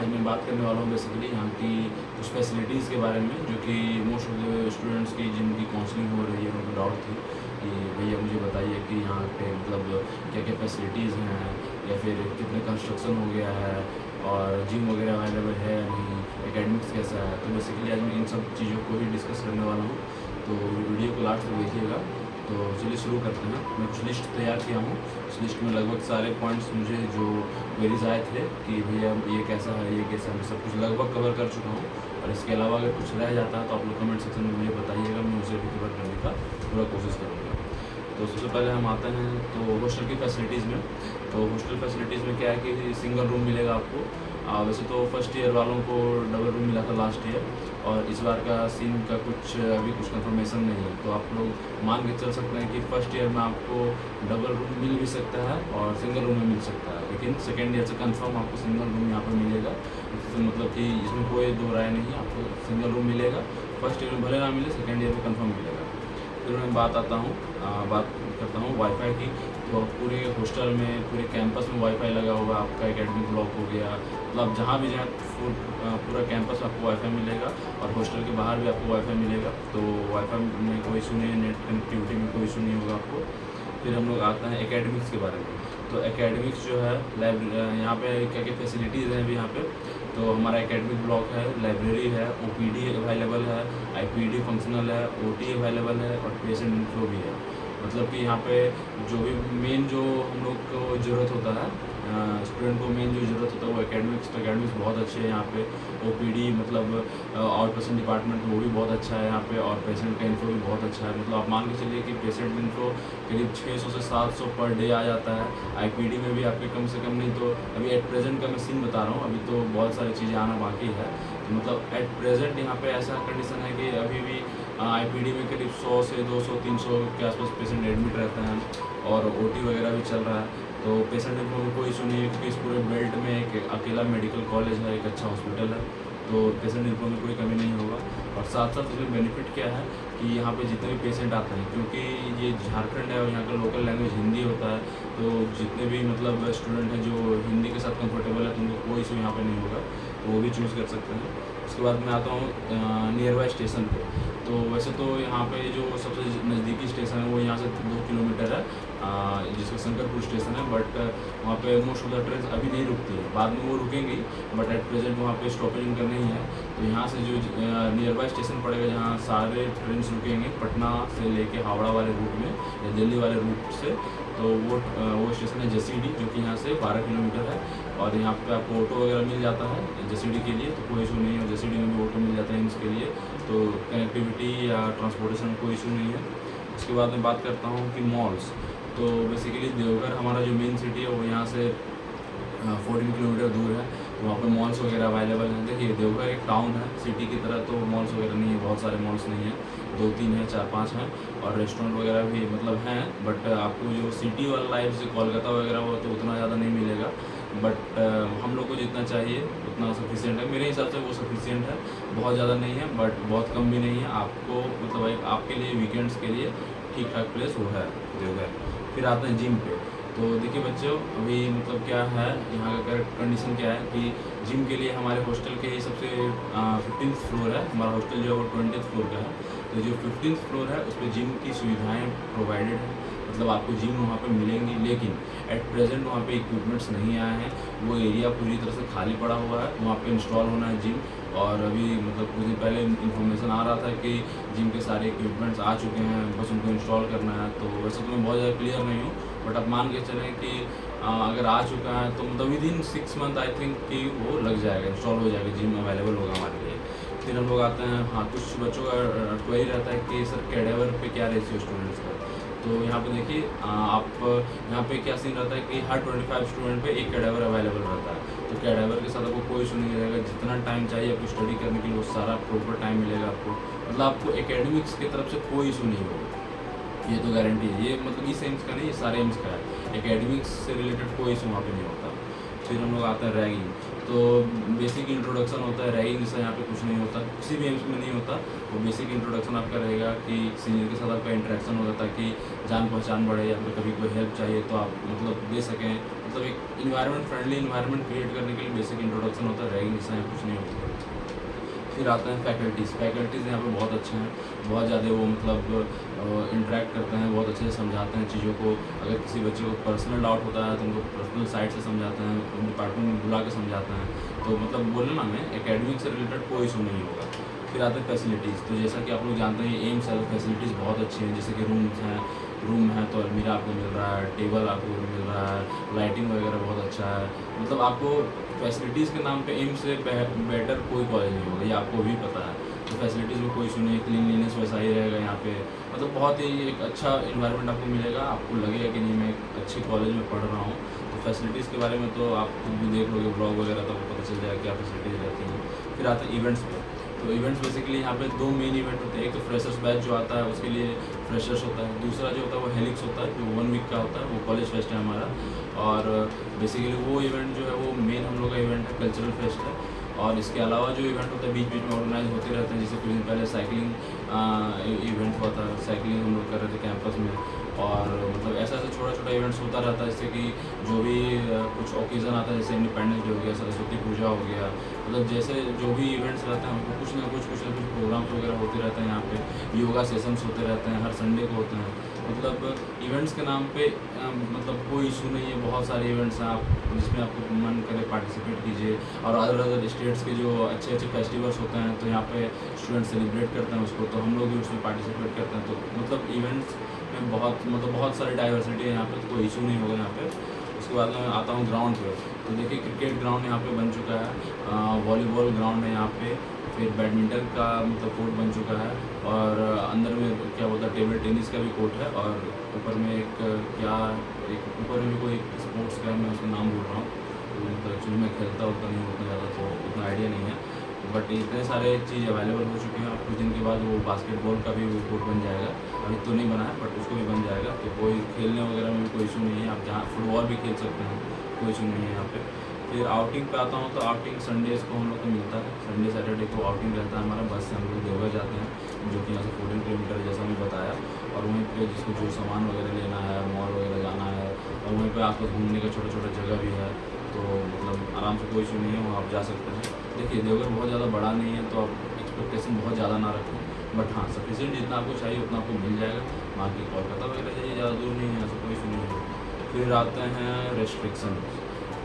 आज मैं बात करने वाला हूँ बेसिकली यहाँ की कुछ फैसिलिटीज़ के बारे में, जो कि मोस्ट ऑफ द स्टूडेंट्स की जिनकी काउंसलिंग हो रही है उनको डाउट थी कि भैया मुझे बताइए कि यहाँ पे मतलब क्या क्या फैसिलिटीज़ हैं, या फिर कितने कंस्ट्रक्शन हो गया है, और जिम वगैरह अवेलेबल है या नहीं, एकेडमिक्स कैसा है। तो बेसिकली आज मैं इन सब चीज़ों को ही डिस्कस करने वाला हूँ, तो वीडियो को लास्ट तक देखिएगा। तो चलिए शुरू करते हैं। मैं कुछ लिस्ट तैयार किया हूँ, उस लिस्ट में लगभग सारे पॉइंट्स मुझे जो क्वेरीज आए थे कि भैया ये कैसा है, ये कैसा है, मैं सब कुछ लगभग कवर कर चुका हूँ। और इसके अलावा अगर कुछ रह जाता है तो आप लोग कमेंट सेक्शन में मुझे बताइएगा, मैं उसे भी कवर करने का पूरा कोशिश करूँगा। तो सबसे पहले हम आते हैं तो हॉस्टल की फैसिलिटीज़ में। तो हॉस्टल फैसिलिटीज़ में क्या है कि सिंगल रूम मिलेगा आपको। वैसे तो फर्स्ट ईयर वालों को डबल रूम मिला था लास्ट ईयर, और इस बार का सीन का अभी कुछ कंफर्मेशन नहीं है। तो आप लोग मान के चल सकते हैं कि फर्स्ट ईयर में आपको डबल रूम मिल भी सकता है और सिंगल रूम में मिल सकता है, लेकिन सेकेंड ईयर से कंफर्म आपको सिंगल रूम यहाँ पर मिलेगा। तो मतलब कि इसमें कोई दो राय नहीं, आपको सिंगल रूम मिलेगा। फर्स्ट ईयर में भले ना मिले, सेकेंड ईयर में कंफर्म मिलेगा। फिर मैं बात करता हूँ वाईफाई की। तो पूरे हॉस्टल में, पूरे कैंपस में वाईफाई लगा होगा। आपका एकेडमिक ब्लॉक हो गया, मतलब जहाँ भी जाए पूरा कैंपस में आपको वाईफाई मिलेगा, और हॉस्टल के बाहर भी आपको वाईफाई मिलेगा। तो वाईफाई में कोई इशू नहीं है, नेट कनेक्टिविटी में कोई इशू नहीं होगा आपको। फिर हम लोग आते हैं एकेडमिक्स के बारे में। तो एकेडमिक्स जो है, यहाँ पे क्या क्या फैसिलिटीज़ हैं अभी यहाँ पे। तो हमारा एकेडमिक ब्लॉक है, लाइब्रेरी है, ओपीडी अवेलेबल है, आईपीडी फंक्शनल है, ओटी अवेलेबल है, और पेशेंट इन्फो भी है। मतलब कि यहाँ पे जो भी मेन जो हम लोग को ज़रूरत होता है, स्टूडेंट को मेन जो ज़रूरत होता है वो एकेडमिक्स बहुत अच्छे हैं यहाँ पे। ओपीडी मतलब आउट पेशेंट डिपार्टमेंट वो भी बहुत अच्छा है यहाँ पे, और पेशेंट का इन्फो भी बहुत अच्छा है। मतलब आप मान के चलिए कि पेशेंट इन्फो करीब 600 से 700 पर डे आ जाता है। आईपीडी में भी आपके कम से कम नहीं तो अभी एट प्रेजेंट का मैं सीन बता रहा हूँ, अभी तो बहुत सारी चीज़ें आना बाकी है। तो मतलब एट प्रेजेंट यहाँ पे ऐसा कंडीशन है कि अभी भी आईपीडी में करीब 100 से 200 300 के आसपास पेशेंट एडमिट रहते हैं, और ओटी वगैरह भी चल रहा है। तो पेशेंट इन्फो में कोई इशू नहीं है, क्योंकि इस पूरे बेल्ट में एक अकेला मेडिकल कॉलेज है, एक अच्छा हॉस्पिटल है। तो पेशेंट इन्फो में कोई कमी नहीं होगा। और साथ साथ इसमें बेनिफिट क्या है कि यहाँ पे जितने भी पेशेंट आते हैं, क्योंकि ये झारखंड है और यहाँ का लोकल लैंग्वेज हिंदी होता है, तो जितने भी मतलब स्टूडेंट हैं जो हिंदी के साथ कंफर्टेबल है, तो उनको कोई इशू यहाँ पे नहीं होगा, तो वो भी चूज़ कर सकते हैं। उसके बाद मैं आता हूँ नियर बाय स्टेशन पे। तो वैसे तो यहाँ पे जो सबसे नज़दीकी स्टेशन है वो यहाँ से 2 किलोमीटर है, जिसका शंकरपुर स्टेशन है। बट वहाँ पे मोस्ट ऑफ द ट्रेन अभी नहीं रुकती है, बाद में वो रुकेंगी, बट एट प्रेजेंट वहाँ पे स्टॉपेज उनका नहीं है। तो यहाँ से जो नियर बाय स्टेशन पड़ेगा, जहाँ सारे ट्रेन रुकेंगे पटना से लेके हावड़ा वाले रूट में या दिल्ली वाले रूट से, तो वो स्टेशन है जसीडी, जो कि यहाँ से 12 किलोमीटर है। और यहाँ पे आपको ऑटो वगैरह मिल जाता है जसीडी के लिए, तो कोई इशू नहीं है। जसीडी में भी ऑटो मिल जाता है इसके लिए, तो कनेक्टिविटी या ट्रांसपोर्टेशन में कोई इशू नहीं है। उसके बाद मैं बात करता हूँ कि मॉल्स। तो बेसिकली देवघर हमारा जो मेन सिटी है वो यहाँ से 14 किलोमीटर दूर है, तो वहाँ पे मॉल्स वगैरह अवेलेबल हैं। देखिए देवघर एक टाउन है, सिटी की तरह तो मॉल्स वगैरह नहीं है, बहुत सारे मॉल्स नहीं हैं, 2-3 हैं, 4-5 हैं, और रेस्टोरेंट वगैरह भी मतलब हैं। बट आपको जो सिटी वाला लाइफ से कोलकाता वगैरह हो तो उतना ज़्यादा नहीं मिलेगा। बट हम लोग को जितना चाहिए उतना सफिशिएंट है, मेरे हिसाब से वो सफिशिएंट है। बहुत ज़्यादा नहीं है बट बहुत कम भी नहीं है। आपको मतलब एक आपके लिए वीकेंड्स के लिए ठीक ठाक प्लेस वो है देवघर। फिर आते हैं जिम पे। तो देखिए बच्चों, अभी मतलब क्या है यहाँ का करेक्ट कंडीशन क्या है कि जिम के लिए हमारे हॉस्टल के ही सबसे 15th फ्लोर है। हमारा हॉस्टल जो है वो 20th फ्लोर का है। तो जो 15th फ्लोर है उस पर जिम की सुविधाएं प्रोवाइडेड हैं, मतलब आपको जिम वहाँ पे मिलेंगी। लेकिन एट प्रेजेंट वहाँ पे इक्विपमेंट्स नहीं आए हैं, वो एरिया पूरी तरह से खाली पड़ा हुआ है, वहाँ पे इंस्टॉल होना है जिम। और अभी मतलब कुछ दिन पहले इन्फॉर्मेशन आ रहा था कि जिम के सारे इक्विपमेंट्स आ चुके हैं, बस उनको इंस्टॉल करना है। तो वैसे तो मैं बहुत ज़्यादा क्लियर नहीं हूँ, बट आप मान के चलें कि अगर आ चुका है तो मतलब with in 6 month I think कि वो लग जाएगा, इंस्टॉल हो जाएगा, जिम अवेलेबल होगा हमारे लिए। फिर हम लोग आते हैं, हाँ कुछ बच्चों का क्वेरी रहता है कि सर कैडेवर पे क्या रेशियो स्टूडेंट्स का। तो यहाँ पे देखिए आप यहाँ पे क्या सीन रहता है कि हर 25 स्टूडेंट पे एक कैडेवर अवेलेबल रहता है। तो कैडेवर के साथ आपको कोई इशू नहीं रहेगा, जितना टाइम चाहिए आपको स्टडी करने के लिए वो सारा प्रॉपर टाइम मिलेगा आपको। मतलब आपको एकेडमिक्स की तरफ से कोई इशू नहीं होगा, ये तो गारंटी है। ये मतलब इस एम्स का नहीं, ये सारे एम्स का है, एकेडमिक्स से रिलेटेड कोई इशू वहाँ पे नहीं होता। फिर हम लोग आते हैं रैगिंग। तो बेसिक इंट्रोडक्शन होता है, रैगिंग जैसा यहाँ पे कुछ नहीं होता, किसी भी एम्स में नहीं होता। वो बेसिक इंट्रोडक्शन आपका रहेगा कि सीनियर के साथ आपका इंटरेक्शन होगा, ताकि जान पहचान बढ़े, या फिर कभी कोई हेल्प चाहिए तो आप मतलब दे सकें। मतलब एक इन्वायरमेंट फ्रेंडली इन्वायरमेंट क्रिएट करने के लिए बेसिक इंट्रोडक्शन होता है, रैगिंग जैसा कुछ नहीं होता। फिर आते हैं फैकल्टीज़ यहाँ पे बहुत अच्छे हैं, बहुत ज़्यादा वो मतलब इंटरेक्ट करते हैं, बहुत अच्छे से समझाते हैं चीज़ों को। अगर किसी बच्चे को पर्सनल डाउट होता है तो उनको पर्सनल साइड से समझाते हैं, डिपार्टमेंट में बुला के समझाते हैं। तो मतलब बोलने ना में एकेडमिक से रिलेटेड कोई इशू नहीं होगा। फिर आते हैं फैसिलिटीज़, तो जैसा कि आप लोग जानते हैं एम्स है, फैसिलिटीज़ बहुत अच्छी हैं, जैसे कि रूम है तो अलमीरा आपको मिल रहा है, टेबल आपको मिल रहा है, लाइटिंग वगैरह बहुत अच्छा है। मतलब आपको फैसिलिटीज़ के नाम पे एम्स से बेटर कोई कॉलेज नहीं होगा, ये आपको भी पता है। तो फैसिलिटीज़ में कोई इशू नहीं है, क्लीनलीनेस वैसा ही रहेगा यहाँ पे। मतलब बहुत ही एक अच्छा इन्वायरमेंट आपको मिलेगा, आपको लगेगा कि नहीं मैं एक अच्छी कॉलेज में पढ़ रहा हूँ। तो फैसिलिटीज़ के बारे में तो आप खुद भी देख लोगे ब्लॉग वगैरह, तो आपको पता चल जाएगा क्या फैसिलिटीज़ रहती हैं। फिर आते हैं इवेंट्स पे, तो इवेंट्स बेसिकली यहाँ पे 2 मेन इवेंट होते हैं। एक तो फ्रेशर्स बैच जो आता है उसके लिए फ्रेशर्स होता है, दूसरा जो होता है वो हेलिक्स होता है जो 1 वीक का होता है, वो कॉलेज फेस्ट है हमारा। और बेसिकली वो इवेंट जो है वो मेन हम लोग का इवेंट है, कल्चरल फेस्ट है। और इसके अलावा जो इवेंट होता है बीच बीच में ऑर्गेनाइज होते रहते हैं, जैसे कुछ दिन पहले साइकिलिंग इवेंट हुआ था, साइकिलिंग हम लोग कर रहे थे कैंपस में। और मतलब ऐसा छोटा छोटा इवेंट्स होता रहता है, जैसे कि जो भी कुछ ओकेज़न आता है, जैसे इंडिपेंडेंस डे हो गया, सरस्वती पूजा हो गया, मतलब जैसे जो भी इवेंट्स रहते हैं उनको कुछ ना कुछ प्रोग्राम्स वगैरह होते रहते हैं यहाँ पे। योगा सेशंस होते रहते हैं, हर संडे को होते हैं। मतलब इवेंट्स के नाम पे मतलब कोई इशू नहीं है, बहुत सारे इवेंट्स हैं आप जिसमें आपको मन करे पार्टिसिपेट कीजिए। और अदर स्टेट्स के जो अच्छे अच्छे फेस्टिवल्स होते हैं तो यहाँ पे स्टूडेंट सेलिब्रेट करते हैं उसको, तो हम लोग भी उसमें पार्टिसिपेट करते हैं। तो मतलब इवेंट्स में बहुत सारी डाइवर्सिटी है यहाँ पे, तो कोई इशू नहीं होगा यहाँ पे। उसके बाद मैं आता हूँ ग्राउंड पे, तो देखिए क्रिकेट ग्राउंड यहाँ पे बन चुका है, वॉलीबॉल ग्राउंड है यहाँ पे, फिर बैडमिंटन का मतलब कोर्ट बन चुका है, और अंदर में क्या बोलता है टेबल टेनिस का भी कोर्ट है, और ऊपर में एक ऊपर में कोई स्पोर्ट्स का मैं उसका नाम भूल रहा हूँ, तो मतलब एक्चुअली मैं खेलता उतना नहीं उतना ज़्यादा, तो उतना आइडिया नहीं है। बट इतने सारे चीज़ अवेलेबल हो चुके हैं। और कुछ दिन के बाद वो बास्केटबॉल का भी वो कोर्ट बन जाएगा, अभी तो नहीं बना है बट उसको भी बन जाएगा। तो कोई खेलने वगैरह में भी कोई इशू नहीं है, आप जहाँ फुटबॉल भी खेल सकते हैं, कोई इशू नहीं है यहाँ पे। फिर आउटिंग पे आता हूँ, तो आउटिंग संडेज़ को हम लोग को मिलता है, संडे सैटरडे को आउटिंग रहता है हमारा। बस से हम लोग देवघर जाते हैं, जो कि यहाँ से 14 किलोमीटर जैसा मैं बताया। और वहीं पे जिसको जो सामान वगैरह लेना है, मॉल वगैरह जाना है, और वहीं पे आसपास घूमने का छोटा छोटा जगह भी है, तो मतलब आराम से कोई इशू नहीं है, वहाँ आप जा सकते हैं। देखिए देवघर बहुत ज़्यादा बड़ा नहीं है, तो आप एक्सपेक्टेशन बहुत ज़्यादा ना रखें, बट हाँ सफिशिएंट जितना आपको चाहिए उतना आपको मिल जाएगा। बाकी कोलकाता वगैरह जाइए, ज़्यादा दूर नहीं है, ऐसा कोई इशू नहीं है। फिर आते हैं रेस्ट्रिक्शन,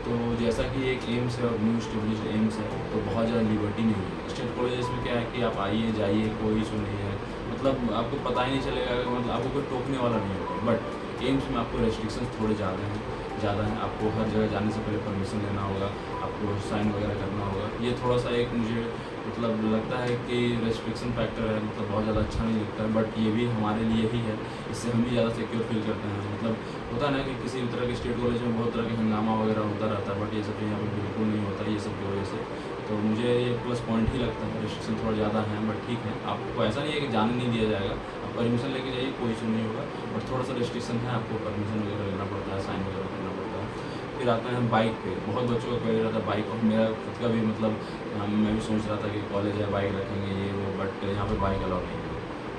तो जैसा कि एक एम्स है और न्यू स्टेब्लिश्ड एम्स है, तो बहुत ज़्यादा लिबर्टी नहीं है। स्टेट कॉलेजेस में क्या है कि आप आइए जाइए, कोई इशू नहीं है, मतलब आपको पता ही नहीं चलेगा, मतलब आपको कोई टोकने वाला नहीं होगा। बट एम्स में आपको रेस्ट्रिक्शंस थोड़े ज़्यादा हैं, आपको हर जगह जाने से पहले परमिशन लेना होगा, आपको साइन वगैरह करना होगा। ये थोड़ा सा एक मुझे मतलब लगता है कि रेस्ट्रिक्शन फैक्टर है, मतलब बहुत ज़्यादा अच्छा नहीं लगता है, बट ये भी हमारे लिए ही है, इससे हम भी ज़्यादा सिक्योर फील करते हैं। मतलब होता है ना कि किसी भी तरह के स्टेट कॉलेज में बहुत तरह के हंगामा वगैरह होता रहता है, बट ये सब यहाँ पर बिल्कुल नहीं होता ये सब की वजह से। तो मुझे ये प्लस पॉइंट ही लगता है। रेस्ट्रिक्शन थोड़ा ज़्यादा है बट ठीक है, आपको ऐसा नहीं है कि जाने नहीं दिया जाएगा, आप परमिशन लेके जाइए, कोई इशू नहीं होगा, बट थोड़ा सा रेस्ट्रिक्शन है, आपको परमिशन वगैरह लेना पड़ता है, साइन वगैरह करना पड़ता है। फिर आते हैं बाइक पे, बहुत बच्चों का क्वेरी रहता है बाइक, और मेरा खुद का भी मतलब मैं भी सोच रहा था कि कॉलेज है बाइक रखेंगे ये वो, बट यहाँ पे बाइक अलाउ नहीं है।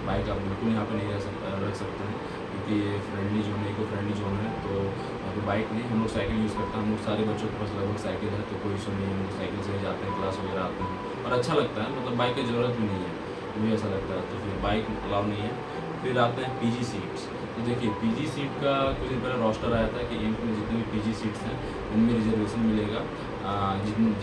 बाइक आप बिल्कुल यहाँ पे नहीं रख सकते हैं, क्योंकि ये फ्रेंडली जोन है, इको फ्रेंडली जोन है, तो यहाँ पे बाइक नहीं, हम लोग साइकिल यूज़ करते हैं। हम लोग सारे बच्चों के पास लगभग साइकिल है, तो कोई इशू नहीं है, हम लोग साइकिल से ही जाते हैं, क्लास वगैरह आते हैं, और अच्छा लगता है, मतलब बाइक की ज़रूरत भी नहीं है, मुझे ऐसा लगता है। तो फिर बाइक अलाउ नहीं है। फिर आते हैं पीजी सीट्स, तो देखिए पीजी सीट का कुछ दिन पहले रोस्टर आया था कि एम्स में जितने भी पीजी सीट्स हैं उनमें रिजर्वेशन मिलेगा,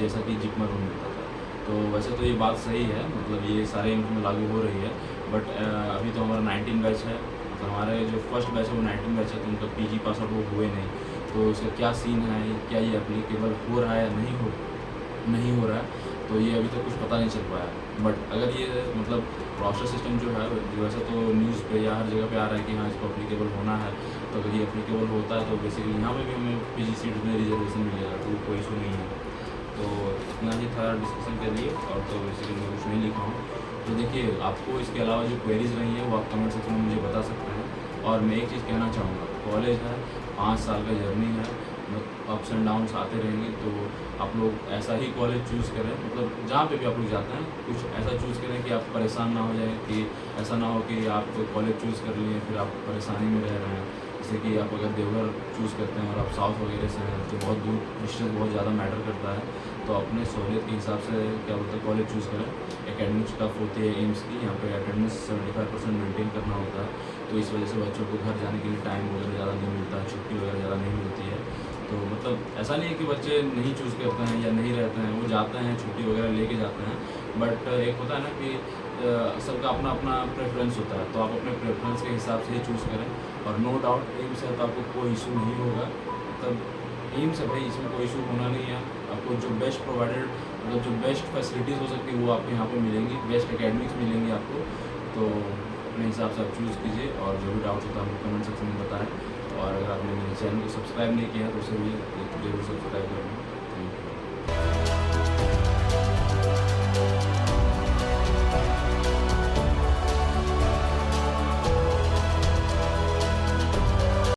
जैसा कि जिप्मर में मिलता था। तो वैसे तो ये बात सही है, मतलब ये सारे एम्स में लागू हो रही है, बट अभी तो हमारा 19 बैच है, तो हमारे जो फर्स्ट बैच है वो 19 बैच है, तो उनका पीजी पास आउट वो हुए नहीं, तो इसका क्या सीन है, क्या ये एप्लीकेबल हो रहा है या नहीं हो रहा है, तो ये अभी तक कुछ पता नहीं चल पाया। बट अगर ये मतलब रोस्टर सिस्टम जो है वैसे तो न्यूज़ पे या हर जगह पे आ रहा है कि हाँ इसको एप्लीकेबल होना है, तो अगर ये एप्लीकेबल होता है तो बेसिकली यहाँ पे भी हमें पीजी सीट में रिजर्वेशन मिलेगा, तो कोई इशू नहीं है। तो इतना ही था डिस्कशन के लिए, और तो बेसिकली मैं कुछ नहीं लिखा हूँ। तो देखिए आपको इसके अलावा जो क्वेरीज़ रही हैं वो आप कमेंट सेक्शन में मुझे बता सकते हैं। और मैं एक चीज़ कहना चाहूँगा, कॉलेज है, 5 साल का जर्नी है, अप्स एंड डाउन्स आते रहेंगे, तो आप लोग ऐसा ही कॉलेज चूज़ करें, मतलब जहाँ पे भी आप लोग जाते हैं कुछ ऐसा चूज़ करें कि आप परेशान ना हो जाए, कि ऐसा ना हो कि आप कॉलेज चूज़ कर लिए फिर आप परेशानी में रह रहे हैं। जैसे कि आप अगर देवघर चूज़ करते हैं और आप साउथ वगैरह से हैं तो बहुत दूर डिस्टेंस बहुत ज़्यादा मैटर करता है, तो अपने सहूलियत के हिसाब से क्या बोलते हैं कॉलेज चूज़ करें। एकेडमिक्स टफ होती है एम्स की, यहाँ पे अटेंडेंस 75% मेंटेन करना होता है, तो इस वजह से बच्चों को घर जाने के लिए टाइम वगैरह ज़्यादा नहीं मिलता है, छुट्टी वगैरह ज़्यादा नहीं मिलती है। तो मतलब ऐसा नहीं है कि बच्चे नहीं चूज़ करते हैं या नहीं रहते हैं, वो जाते हैं छुट्टी वगैरह लेके जाते हैं, बट एक होता है ना कि सबका अपना अपना प्रेफरेंस होता है, तो आप अपने प्रेफरेंस के हिसाब से ही चूज़ करें। और नो डाउट एम्स है तो आपको कोई इशू नहीं होगा, मतलब एम्स है भाई, इसमें कोई इशू होना नहीं है। आपको जो बेस्ट प्रोवाइडेड मतलब जो बेस्ट फैसिलिटीज़ हो सकती है वो आपको यहाँ पे मिलेंगी, बेस्ट एकेडमिक्स मिलेंगी आपको। तो अपने हिसाब से आप चूज़ कीजिए और जो भी डाउट्स होता है हमको कमेंट सेक्शन में बताएं। और अगर आपने मेरे चैनल को सब्सक्राइब नहीं किया तो उसे भी जरूर सब्सक्राइब करें।